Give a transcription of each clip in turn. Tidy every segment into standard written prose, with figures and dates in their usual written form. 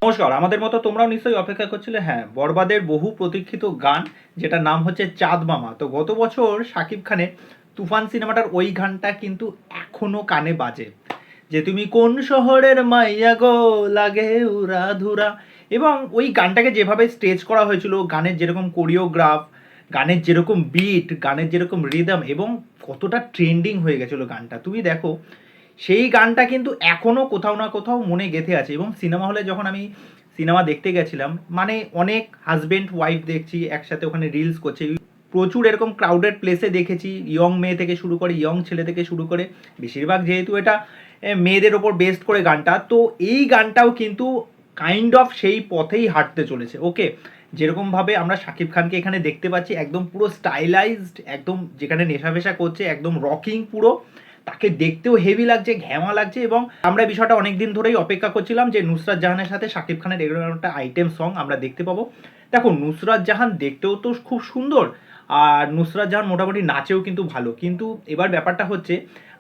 নমস্কার, আমাদের মতো তোমরাও নিশ্চয়ই অপেক্ষা করছিলে হ্যাঁ বরবাদের বহু প্রতীক্ষিত গান, যেটার নাম হচ্ছে চাঁদ মামা। তো গত বছর শাকিব খানের তুফান সিনেমাটার ওই গানটা কিন্তু এখনো কানে বাজে, যে তুমি কোন শহরের মাইয়া গো, লাগে উরা ধুরা। এবং ওই গানটাকে যেভাবে স্টেজ করা হয়েছিল, গানের যেরকম কোরিওগ্রাফ, গানের যেরকম বিট, গানের যেরকম রিদম, এবং কতটা ট্রেন্ডিং হয়ে গেছিলো গানটা, তুমি দেখো সেই গানটা কিন্তু এখনও কোথাও না কোথাও মনে গেঁথে আছে। এবং সিনেমা হলে যখন আমি সিনেমা দেখতে গেছিলাম, মানে অনেক হাজব্যান্ড ওয়াইফ দেখছি একসাথে ওখানে রিলস করছে, প্রচুর এরকম ক্রাউডেড প্লেসে দেখেছি, ইয়ং মেয়ে থেকে শুরু করে ইয়ং ছেলে থেকে শুরু করে, বেশিরভাগ যেহেতু এটা মেয়েদের ওপর বেস্ট করে গানটা, তো এই গানটাও কিন্তু কাইন্ড অফ সেই পথেই হাঁটতে চলেছে। ওকে, যেরকমভাবে আমরা শাকিব খানকে এখানে দেখতে পাচ্ছি একদম পুরো স্টাইলাইজড, একদম যেখানে নেশা ফেশা করছে, একদম রকিং পুরো, তাকে দেখতেও হেভি লাগছে, ঘ্যামা লাগছে। এবং আমরা বিষয়টা অনেক দিন ধরেই অপেক্ষা করছিলাম যে নুসরাত জাহানের সাথে শাকিব খানের এরকম একটা আইটেম সং আমরা দেখতে পাবো। দেখো নুসরাত জাহান দেখতেও তো খুব সুন্দর, আর নুসরাত জাহান মোটামুটি নাচেও কিন্তু ভালো, কিন্তু এবার ব্যাপারটা হচ্ছে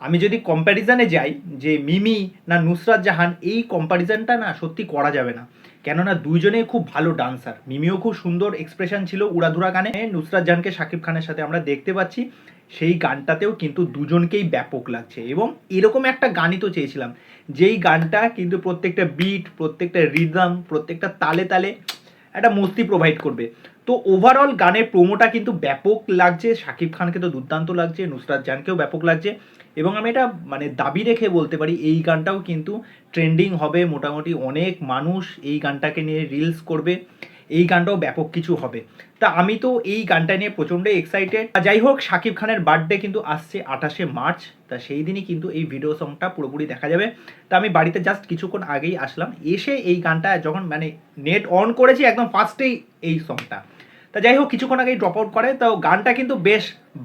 আমি যদি কম্প্যারিজনে যাই যে মিমি না নুসরাত জাহান, এই কম্প্যারিজনটা না সত্যি করা যাবে না, কেননা দুইজনেই খুব ভালো ডান্সার। মিমিও খুব সুন্দর এক্সপ্রেশন ছিল উড়াধুরা গানে, নুসরাত জাহানকে শাকিব খানের সাথে আমরা দেখতে পাচ্ছি, সেই গানটাতেও কিন্তু দুজনকেই ব্যাপক লাগছে। এবং এরকম একটা গানই তো চেয়েছিলাম, যেই গানটা কিন্তু প্রত্যেকটা বিট, প্রত্যেকটা রিদম, প্রত্যেকটা তালে তালে একটা মস্তি প্রোভাইড করবে। তো ওভারঅল গানের প্রোমোটা কিন্তু ব্যাপক লাগছে, শাকিব খানকে তো দুর্দান্ত লাগছে, নুসরাত জাহানকেও ব্যাপক লাগছে। এবং আমি এটা মানে দাবি রেখে বলতে পারি এই গানটাও কিন্তু ট্রেন্ডিং হবে, মোটামুটি অনেক মানুষ এই গানটাকে নিয়ে রিলস করবে, এই গানটাও ব্যাপক কিছু হবে। তা আমি তো এই গানটা নিয়ে প্রচণ্ড এক্সাইটেড। যাই হোক, শাকিব খানের বার্থডে কিন্তু আসছে 28শে মার্চ, তা সেই দিনই কিন্তু এই ভিডিও সংটা পুরোপুরি দেখা যাবে। তা আমি বাড়িতে জাস্ট কিছুক্ষণ আগেই আসলাম, এসে এই গানটা যখন মানে নেট অন করেছি একদম ফার্স্টেই এই সংটা। তা যাই হোক, কিছুক্ষণ আগেই ড্রপ আউট করে, তো গানটা কিন্তু বেশ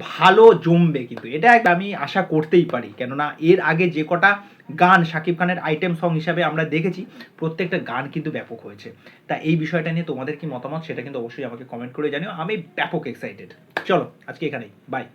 ভালো জমবে, কিন্তু এটা আমি আশা করতেই পারি, কেননা এর আগে যে কটা গান শাকিব খানের আইটেম সং হিসাবে আমরা দেখেছি, প্রত্যেকটা গান কিন্তু ব্যাপক হয়েছে। তা এই বিষয়টা নিয়ে তোমাদের কি মতামত সেটা কিন্তু অবশ্যই আমাকে কমেন্ট করে জানিও, আমি ব্যাপক এক্সাইটেড। চলো আজকে এখানেই, বাই।